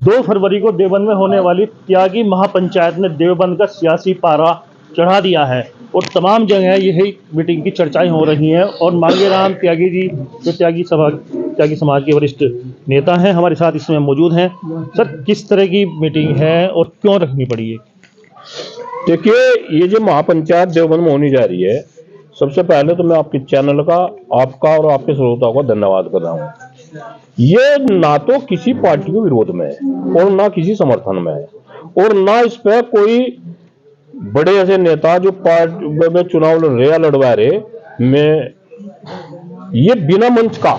2 फरवरी को देवबंद में होने वाली त्यागी महापंचायत ने देवबंद का सियासी पारा चढ़ा दिया है और तमाम जगह यही मीटिंग की चर्चाएं हो रही हैं। और मांगेराम त्यागी जी जो त्यागी समाज के वरिष्ठ नेता हैं हमारे साथ इसमें मौजूद हैं। सर, किस तरह की मीटिंग है और क्यों रखनी पड़ी है? देखिए, ये जो महापंचायत देवबंद में होनी जा रही है, सबसे पहले तो मैं आपके चैनल का, आपका और आपके श्रोताओं का धन्यवाद कर रहा हूँ। ये ना तो किसी पार्टी के विरोध में है और ना किसी समर्थन में है और ना इस पे कोई बड़े ऐसे नेता जो पार्टी में चुनाव लड़ रहे या लड़वा रहे में, ये बिना मंच का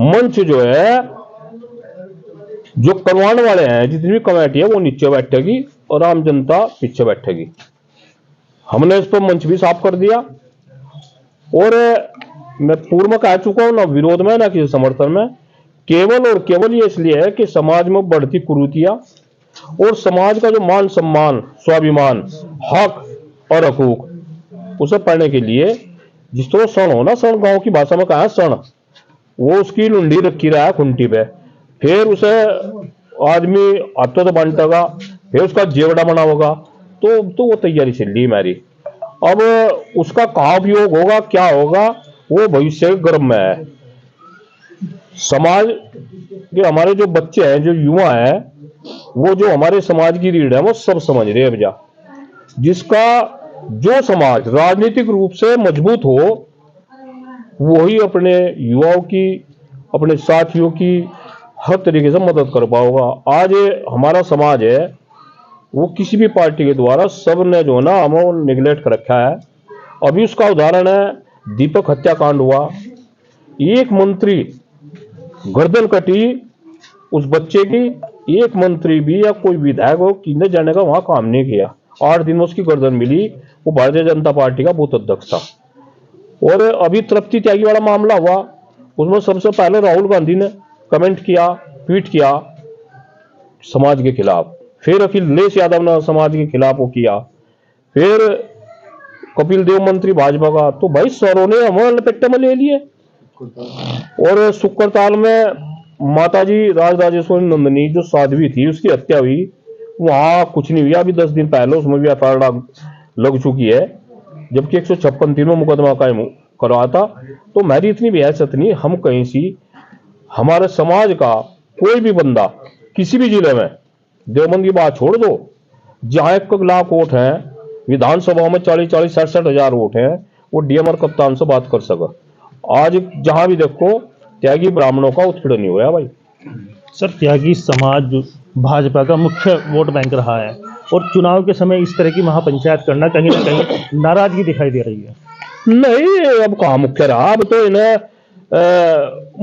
मंच जो है, जो करवाने वाले हैं, जितनी भी कमेटी है वो नीचे बैठेगी और आम जनता पीछे बैठेगी। हमने इस पर मंच भी साफ कर दिया और मैं पूर्व में कह चुका हूं, ना विरोध में ना किसी समर्थन में, केवल और केवल ये इसलिए है कि समाज में बढ़ती कुरीतियां और समाज का जो मान सम्मान, स्वाभिमान, हक और हकूक, उसे पाने के लिए जिस तरह सण हो ना, सण गांव की भाषा में कहा है सण, वो उसकी लुंडी रखी रहा है खुंटी पे, फिर उसे आदमी हाथों तो बांटेगा, फिर उसका जेवड़ा बना होगा, तो वो तैयारी चल रही है मेरी। अब उसका कहाँ उपयोग होगा, क्या होगा, वो भविष्य के गर्भ में है। समाज के हमारे जो बच्चे हैं, जो युवा हैं, वो जो हमारे समाज की रीढ़ है, वो सब समझ रहे हैं भैया। जिसका जो समाज राजनीतिक रूप से मजबूत हो, वही अपने युवाओं की, अपने साथियों की हर तरीके से मदद कर पाओगा। आज हमारा समाज है, वो किसी भी पार्टी के द्वारा सबने जो ना हमें निगलेक्ट कर रखा है। अभी उसका उदाहरण है दीपक हत्याकांड हुआ, एक मंत्री गर्दन कटी उस बच्चे की, एक मंत्री भी या कोई विधायक हो किन्ने जाने का वहां काम नहीं किया। 8 दिन में उसकी गर्दन मिली, वो भारतीय जनता पार्टी का बूथ अध्यक्ष था। और अभी तृप्ति त्यागी वाला मामला हुआ, उसमें सबसे पहले राहुल गांधी ने कमेंट किया, ट्वीट किया समाज के खिलाफ, फिर अखिलेश यादव ने समाज के खिलाफ वो किया, फिर कपिल देव मंत्री भाजपा का, तो भाई सरों ने हमें लपेटे में ले लिए। और शुक्रताल में माताजी राजराजेश्वरी नंदनी जो साध्वी थी, उसकी हत्या हुई, वहां कुछ नहीं हुआ। अभी 10 दिन पहले उसमें भी एफआईआर लग चुकी है, जबकि 156 में मुकदमा कायम करवा था। तो मेरी इतनी भी हैसियत नहीं, हम कहीं सी हमारे समाज का कोई भी बंदा किसी भी जिले में, देवबंद की बात छोड़ दो, जहां 1 लाख वोट हैं, विधानसभा में 40-40, 67 हजार वोट हैं, वो डीएम और कप्तान से बात कर सका। आज जहां भी देखो त्यागी ब्राह्मणों का उत्पीड़न नहीं हुआ भाई। सर, त्यागी समाज भाजपा का मुख्य वोट बैंक रहा है और चुनाव के समय इस तरह की महापंचायत करना कहीं ना कहीं नाराजगी दिखाई दे रही है। नहीं, अब कहाँ मुख्य रहा, अब तो इन्हें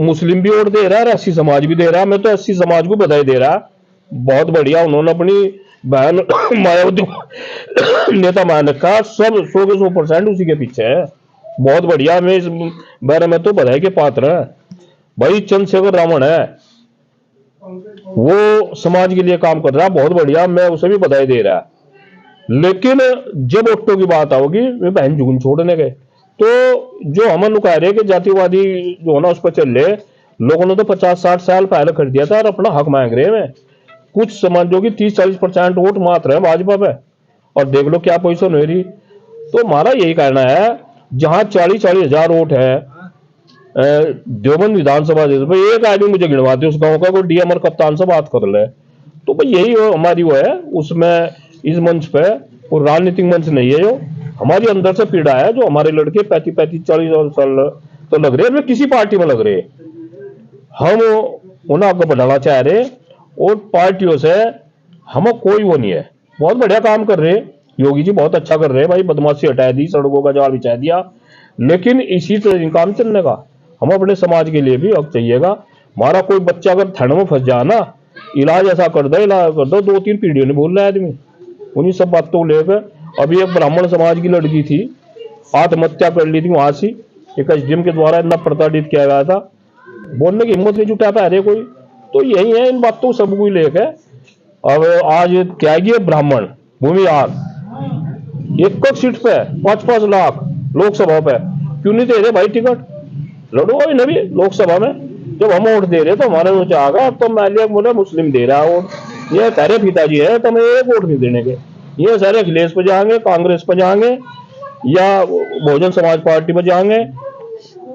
मुस्लिम भी वोट दे रहा है, एससी समाज भी दे रहा है। मैं तो एससी समाज को बधाई दे रहा, बहुत बढ़िया। उन्होंने अपनी बहन मायावती नेता मान रखा, सब 100 के 100% उसी के पीछे है, बहुत बढ़िया। मैं इस बारे में तो बधाई के पात्र है भाई। चंद्रशेखर रावण है, वो समाज के लिए काम कर रहा है, बहुत बढ़िया, मैं उसे भी बधाई दे रहा। लेकिन जब वोटों की बात आओगी, वे बहन जुगन छोड़ने गए, तो जो हम कह रहे कि जातिवादी जो है ना उस पर चल रहे, लोगों ने तो 50-60 साल पहले कर दिया था और अपना हक मांग रहे हैं। कुछ समाजों की 30-40% वोट मात्र है भाजपा पे, और देख लो क्या पोजीशन हो रही। तो हमारा यही कहना है, जहां 40-40 हजार वोट है देवबंद विधानसभा, एक आदमी मुझे गिनवाते उस गांव का, कोई डीएम और कप्तान से बात कर ले, तो भाई यही हमारी वो है। उसमें इस मंच पे वो राजनीतिक मंच नहीं है, जो हमारी अंदर से पीड़ा है, जो हमारे लड़के 35-40 साल तो लग रहे हैं किसी पार्टी में लग रहे, हम उन्हें आगे बढ़ाना चाह रहे और पार्टियों से हमें कोई वो नहीं है। बहुत बढ़िया काम कर रहे योगी जी, बहुत अच्छा कर रहे हैं भाई, बदमाशी हटा दी, सड़कों का जाल बिछा दिया, लेकिन इसी तरह काम चलने का हम अपने समाज के लिए भी हक चाहिएगा। हमारा कोई बच्चा अगर ठंड में फंस जाए ना, इलाज ऐसा कर दो, इलाज कर दो, 2-3 पीढ़ियों ने बोल रहा है आदमी उन्हीं सब बातों को लेकर। अभी एक ब्राह्मण समाज की लड़की थी, आत्महत्या कर ली थी, वहां से एक एसडीएम के द्वारा इतना प्रताड़ित किया गया था, बोलने की हिम्मत नहीं जुटा पा रहे कोई। तो यही है, इन बातों सब कोई लेकर अब आज त्यागी ब्राह्मण भूमिहार 1 सीट पे 5-5 लाख लोकसभा पे क्यों नहीं दे रहे भाई टिकट? लड़ो अभी नवी लोकसभा में, जब हम वोट दे रहे तो हमारे वो आ गया, अब तो मान लिया बोले मुस्लिम दे रहा है वोट, ये तेरे पिताजी है तो हमें एक वोट नहीं देने के, ये सारे अखिलेश पे जाएंगे, कांग्रेस पे जाएंगे या बहुजन समाज पार्टी पे जाएंगे।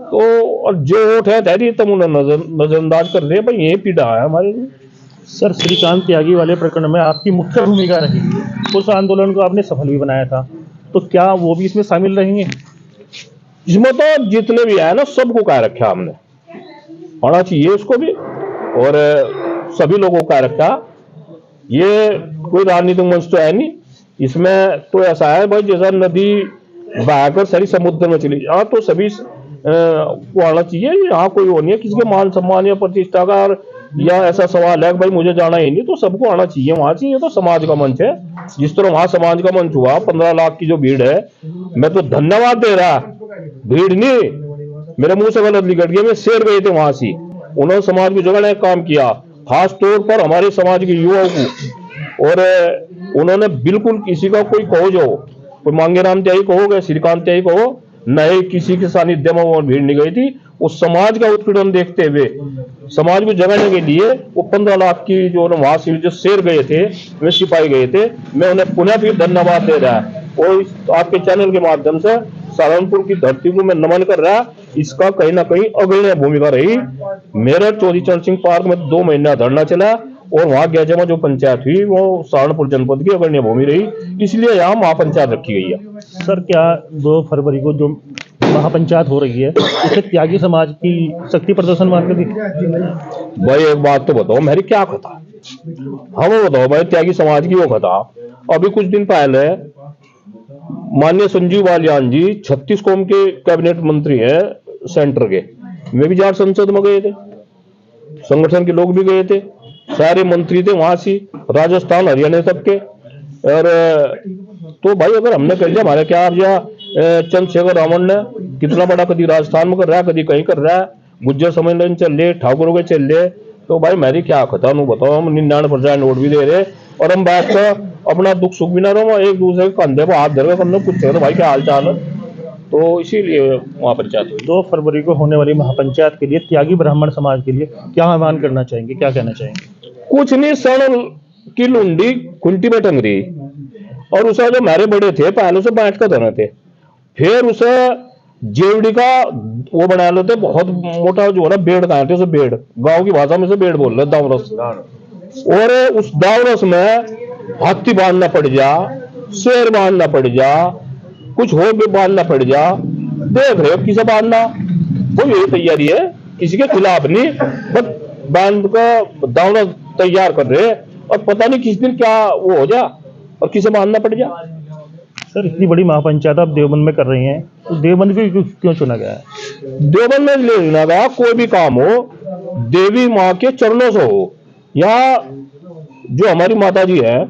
तो और जो वोट है तेरी तुम उन्हें नजरअंदाज कर रहे हैं भाई, ये पीड़ा है हमारे लिए। सर, श्रीकांत त्यागी वाले प्रकरण में आपकी मुख्य भूमिका रही, उस आंदोलन को आपने सफल भी बनाया था, तो क्या वो भी इसमें शामिल रहेंगे? इसमें तो जितने भी आए ना सबको कह रखा हमने, होना चाहिए उसको भी, और सभी लोगों को कह रखा। ये कोई राजनीतिक मंच तो है नहीं, इसमें तो ऐसा है भाई जैसा नदी बहाकर सारी समुद्र में चली जाए, तो सभी को आना चाहिए। यहाँ कोई वो नहीं है किसी के मान सम्मान या प्रतिष्ठा का, या ऐसा सवाल है कि भाई मुझे जाना ही नहीं, तो सबको आना चाहिए वहां से। ये तो समाज का मंच है, जिस तरह वहां समाज का मंच हुआ, 15 लाख की जो भीड़ है, मैं तो धन्यवाद दे रहा, भीड़ नहीं, मेरे मुंह से गलत निकल गया, मैं शेर गए थे वहां से, उन्होंने समाज को जगाने का काम किया, खास तौर पर हमारे समाज के युवाओं को। और उन्होंने बिल्कुल किसी का कोई कहो, जो कोई मांगेराम त्यागी कहो, श्रीकांत त्यागी कहो, नए किसी के सानिध्य में वो भीड़ नहीं गई थी। उस समाज का उत्पीड़न देखते हुए समाज को जगाने के लिए वो 15 लाख की जो वहां से जो शेर गए थे, वे सिपाही गए थे, मैं उन्हें पुनः फिर धन्यवाद दे रहा है। और आपके चैनल के माध्यम से सहारनपुर की धरती को मैं नमन कर रहा, इसका कहीं ना कहीं अग्रणी भूमिका रही। मेरे चौधरी चरण सिंह पार्क में 2 महीना धरना चला, और वहां गैजमा जो पंचायत हुई वो सहारनपुर जनपद की अग्रणी भूमि रही, इसलिए यहाँ महापंचायत रखी गई है। सर, क्या 2 फरवरी को जो महापंचायत हो रही है उसे त्यागी समाज की शक्ति प्रदर्शन मानकर देखिए? भाई एक बात तो बताओ, मेरी क्या खता, हमें बताओ भाई, त्यागी समाज की वो खता। अभी कुछ दिन पहले माननीय संजीव बालियान जी 36 कौम के कैबिनेट मंत्री हैं सेंटर के, वे भी झार संसद में गए थे, संगठन के लोग भी गए थे, सारे मंत्री थे वहां से, राजस्थान हरियाणा तक के। और तो भाई अगर हमने कर लिया, हमारे क्या आप चंद्रशेखर रावण ने कितना बड़ा, कभी राजस्थान में कर रहा है, कभी कहीं कर रहा है, गुज्जर सम्मेलन चल रहे, ठाकुरों के चल रहे, तो भाई मेरी क्या खता नु बताओ। हम 99% वोट भी दे रहे, और हम बात का अपना दुख सुख भी ना रहो, एक दूसरे के कंधे पर हाथ धर के हमने पूछे तो भाई क्या हाल चाल है, तो इसीलिए महापंचायत हुई। 2 फरवरी को होने वाली महापंचायत के लिए त्यागी ब्राह्मण समाज के लिए क्या आह्वान करना चाहेंगे, क्या कहना चाहेंगे? कुछ नहीं, सण की लुंडी खुंटी में टंग रही, और उसे जो हमारे बड़े थे पहले से बैठ कर धरे थे, फिर उसे जेवड़ी का वो बना लेते, बहुत मोटा जो है ना बेड़ काटते, उसे बेड़, गांव की भाषा में से बेड़ बोल रहे, दावरस, और उस दावरस में हाथी बांधना पड़ जा, शेर बांधना पड़ जा, कुछ और भी बांधना पड़ जा, देख रहे हो किसे बांधना, वो यही तैयारी है, किसी के खिलाफ नहीं, बस बांध का दावना तैयार कर रहे, और पता नहीं किस दिन क्या वो हो जा और किसे बांधना पड़ जा। सर, इतनी बड़ी महापंचायत आप देवबंद में कर रही हैं, तो देवबंद को क्यों चुना गया है? देवबंद में ले चुना गया, कोई भी काम हो देवी माँ के चरणों से हो। यहाँ जो हमारी माता जी है,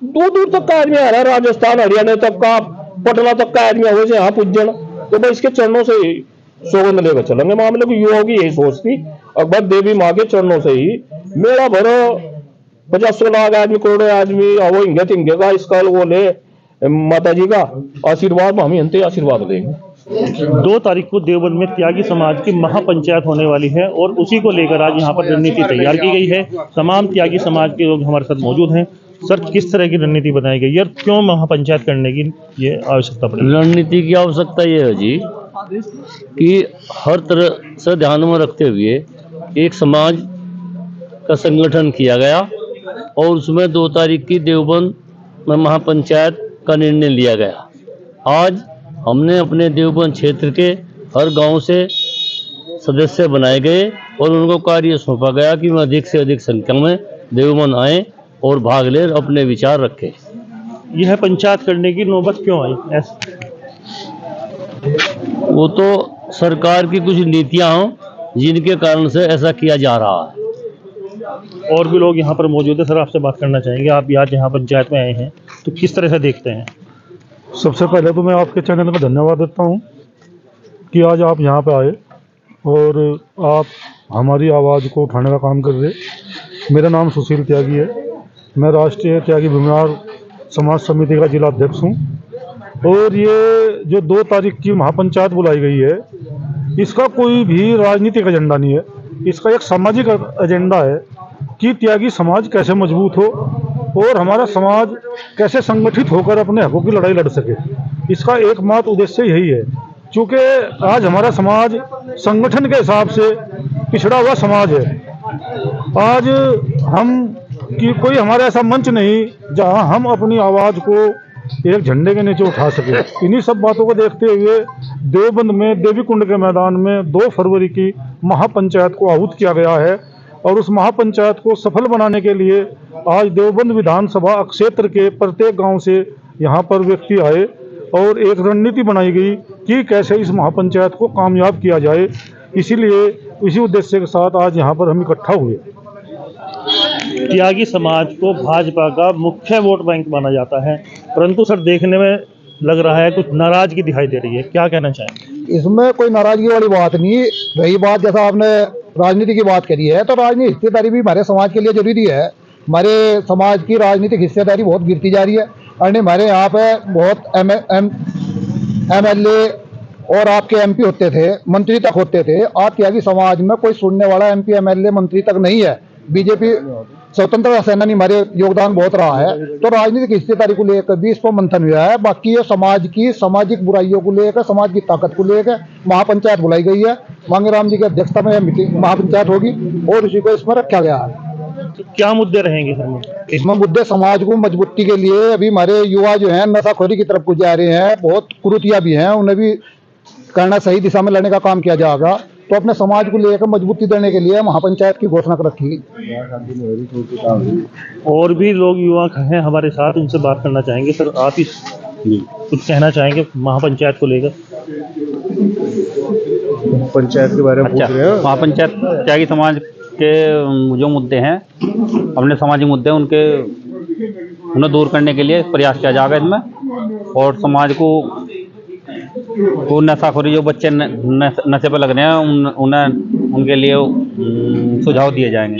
दूर दूर तक का आदमी आ रहा है, राजस्थान हरियाणा तक का, पटना तक का आदमी हो यहाँ पूजन, तो भाई इसके चरणों से ही सौगंध लेकर चलेंगे। मामले को युवाओं की यही सोच थी, अकबर देवी माँ के चरणों से ही मेरा भरो 50 लाख आदमी, करोड़ों आदमी, वो हिंगे तिंगे का इसका वो ले माता जी का आशीर्वाद, हम यंत्र आशीर्वाद लेंगे। 2 तारीख को देवबंद में त्यागी समाज की महापंचायत होने वाली है, और उसी को लेकर आज यहाँ पर रणनीति तैयार की गई है। तमाम त्यागी समाज के लोग हमारे साथ मौजूद हैं। सर, किस तरह की रणनीति बनाई गई है और क्यों महापंचायत करने की ये आवश्यकता पड़ी? रणनीति की आवश्यकता ये है जी कि हर तरह से ध्यान में रखते हुए एक समाज का संगठन किया गया, और उसमें 2 तारीख की देवबंद में महापंचायत का निर्णय लिया गया। आज हमने अपने देवबंद क्षेत्र के हर गांव से सदस्य बनाए गए, और उनको कार्य सौंपा गया कि वह अधिक से अधिक संख्या में देवबंद आए और भाग ले, अपने विचार रखें। यह पंचायत करने की नौबत क्यों आई? वो तो सरकार की कुछ नीतियां हों जिनके कारण से ऐसा किया जा रहा है। और भी लोग यहाँ पर मौजूद है, सर आपसे बात करना चाहेंगे। आप आज यहाँ पंचायत में आए हैं, तो किस तरह से देखते हैं? सबसे पहले तो मैं आपके चैनल का धन्यवाद देता हूँ कि आज आप यहाँ पे आए और आप हमारी आवाज़ को उठाने का काम कर रहे। मेरा नाम सुशील त्यागी है, मैं राष्ट्रीय त्यागी भूमिहार समाज समिति का जिला अध्यक्ष हूँ। और ये जो 2 तारीख की महापंचायत बुलाई गई है, इसका कोई भी राजनीतिक एजेंडा नहीं है। इसका एक सामाजिक एजेंडा है कि त्यागी समाज कैसे मजबूत हो और हमारा समाज कैसे संगठित होकर अपने हकों की लड़ाई लड़ सके। इसका एकमात्र उद्देश्य यही है। चूँकि आज हमारा समाज संगठन के हिसाब से पिछड़ा हुआ समाज है। आज हम कि कोई हमारा ऐसा मंच नहीं जहां हम अपनी आवाज़ को एक झंडे के नीचे उठा सके। इन्हीं सब बातों को देखते हुए देवबंद में देवी कुंड के मैदान में 2 फरवरी की महापंचायत को आहूत किया गया है और उस महापंचायत को सफल बनाने के लिए आज देवबंद विधानसभा क्षेत्र के प्रत्येक गांव से यहां पर व्यक्ति आए और एक रणनीति बनाई गई कि कैसे इस महापंचायत को कामयाब किया जाए। इसीलिए इसी उद्देश्य के साथ आज यहाँ पर हम इकट्ठा हुए। त्यागी समाज को भाजपा का मुख्य वोट बैंक माना जाता है, परंतु सर देखने में लग रहा है कुछ नाराजगी दिखाई दे रही है, क्या कहना चाहेंगे? इसमें कोई नाराजगी वाली बात नहीं रही। बात जैसा आपने राजनीति की बात करी है, तो राजनीतिक हिस्सेदारी भी हमारे समाज के लिए जरूरी है। हमारे समाज की राजनीतिक हिस्सेदारी बहुत गिरती जा रही है और हमारे यहाँ पे बहुत MLA और आपके MP होते थे, मंत्री तक होते थे। आज त्यागी समाज में कोई सुनने वाला MP MLA मंत्री तक नहीं है। बीजेपी स्वतंत्रता सेनानी हमारे योगदान बहुत रहा है, तो राजनीतिक हिस्सेदारी को लेकर भी इस पर मंथन हुआ है। बाकी ये समाज की सामाजिक बुराइयों को लेकर, समाज की ताकत को लेकर महापंचायत बुलाई गई है। मांगेराम जी की अध्यक्षता में मीटिंग महापंचायत होगी और उसी को इसमें रखा गया है। तो क्या मुद्दे रहेंगे सर? इसमें मुद्दे समाज को मजबूती के लिए अभी हमारे युवा जो हैं नशाखोरी की तरफ को जा रहे हैं, बहुत कुरीतियां भी हैं, उन्हें भी करना सही दिशा में लड़ने का काम किया जाएगा। तो अपने समाज को लेकर मजबूती देने के लिए महापंचायत की घोषणा कर रखी गई। और भी लोग युवा हैं हमारे साथ, उनसे बात करना चाहेंगे। सर आप ही कुछ कहना चाहेंगे महापंचायत को लेकर? पंचायत के बारे में पूछ रहे हैं। महापंचायत त्यागी समाज के जो मुद्दे हैं, अपने सामाजिक मुद्दे उन्हें दूर करने के लिए प्रयास किया जाएगा इसमें। और समाज को नशाखोरी जो बच्चे नशे पर लग रहे हैं उन्हें उनके लिए सुझाव दिए जाएंगे।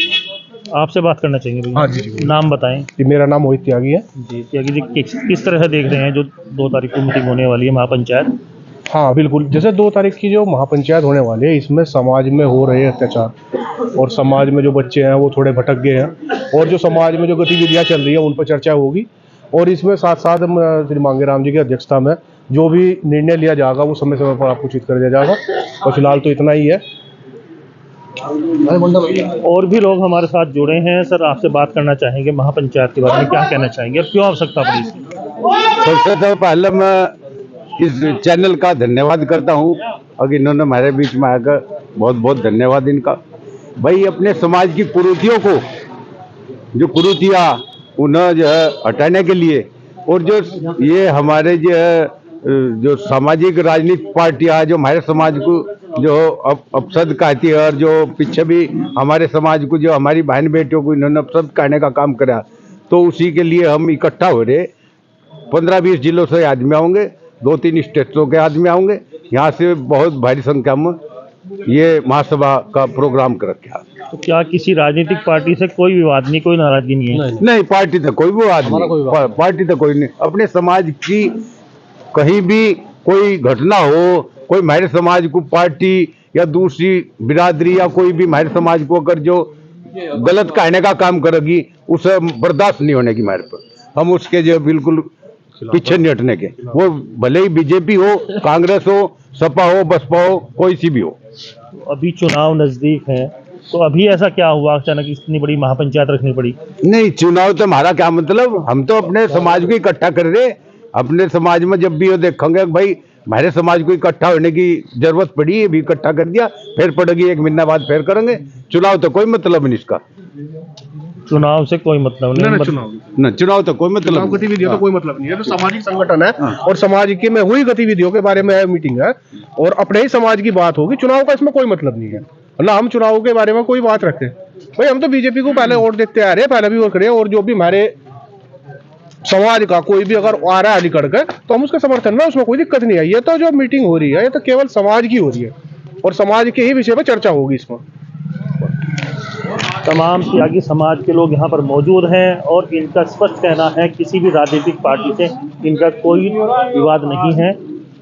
आपसे बात करना चाहेंगे भैया। हाँ जी। नाम बताएं। जी, मेरा नाम मोहित त्यागी है। जी त्यागी जी, किस तरह से देख रहे हैं जो 2 तारीख को मीटिंग होने वाली है महापंचायत? हाँ बिल्कुल, जैसे 2 तारीख की जो महापंचायत होने वाली है, इसमें समाज में हो रहे अत्याचार और समाज में जो बच्चे हैं वो थोड़े भटक गए हैं और जो समाज में जो गतिविधियाँ चल रही है उन पर चर्चा होगी। और इसमें साथ साथ श्री मांगेराम जी की अध्यक्षता में जो भी निर्णय लिया जाएगा वो समय समय पर आपको सूचित कर दिया जाएगा। और फिलहाल तो इतना ही है। और भी लोग हमारे साथ जुड़े हैं। सर आपसे बात करना चाहेंगे महापंचायत के बारे में, क्या कहना चाहेंगे और क्यों आवश्यकता पड़ी इसकी? सबसे पहले मैं इस चैनल का धन्यवाद करता हूँ और इन्होंने हमारे बीच में आकर बहुत बहुत धन्यवाद इनका। भाई अपने समाज की कुरीतियों को, जो कुरीतियाँ उन्हें जो है हटाने के लिए, और जो ये हमारे जो सामाजिक राजनीतिक पार्टियाँ जो हमारे समाज को जो अपशब्द कहती है और जो पीछे भी हमारे समाज को, जो हमारी बहन बेटियों को इन्होंने अपशब्द कहने का काम करा, तो उसी के लिए हम इकट्ठा हो रहे। 15-20 जिलों से आदमी आएंगे, 2-3 स्टेटों के आदमी आएंगे। यहाँ से बहुत भारी संख्या में ये महासभा का प्रोग्राम कर रखा। तो क्या किसी राजनीतिक पार्टी से कोई विवाद नहीं, कोई नाराजगी नहीं है? नहीं, पार्टी तो कोई विवाद नहीं, पार्टी तो कोई नहीं। अपने समाज की कहीं भी कोई घटना हो, कोई हमारे समाज को पार्टी या दूसरी बिरादरी या कोई भी हमारे समाज को अगर जो गलत कहने का काम करेगी, उसे बर्दाश्त नहीं होने की हमारे पर। हम उसके जो बिल्कुल पीछे नहीं हटने के, वो भले ही बीजेपी हो, कांग्रेस हो, सपा हो, बसपा हो, कोई सी भी हो। अभी चुनाव नजदीक है, तो अभी ऐसा क्या हुआ अचानक इतनी बड़ी महापंचायत रखनी पड़ी? नहीं, चुनाव तो हमारा क्या मतलब, हम तो अपने समाज को इकट्ठा कर रहे। अपने समाज में जब भी वो देखेंगे भाई हमारे समाज को इकट्ठा होने की जरूरत पड़ी है, भी इकट्ठा कर दिया, फिर पड़ेगी 1 महीना बाद फिर करेंगे। चुनाव तो कोई मतलब नहीं इसका। चुनाव से कोई मतलब नहीं। चुनाव तो कोई मतलब, गतिविधियों तो कोई मतलब नहीं है। तो सामाजिक संगठन है और समाज के में हुई गतिविधियों के बारे में मीटिंग है और अपने ही समाज की बात होगी। चुनाव का इसमें कोई मतलब नहीं है, ना हम चुनाव के बारे में कोई बात रखते हैं। भाई हम तो बीजेपी को पहले वोट देते आ रहे हैं, पहले भी वोट करे, और जो भी हमारे समाज का कोई भी अगर आ रहा है निकल कर, तो हम उसका समर्थन में, उसमें कोई दिक्कत नहीं है। ये तो जो मीटिंग हो रही है, ये तो केवल समाज की हो रही है और समाज के ही विषय पर चर्चा होगी इसमें। तमाम त्यागी समाज के लोग यहाँ पर मौजूद हैं और इनका स्पष्ट कहना है किसी भी राजनीतिक पार्टी से इनका कोई विवाद नहीं है।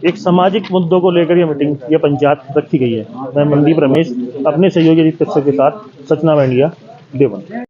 एक सामाजिक मुद्दों को लेकर ये पंचायत रखी गई है। मैं मनदीप रमेश अपने सहयोगी अजीत कश्यप के साथ सचना इंडिया देवबंद।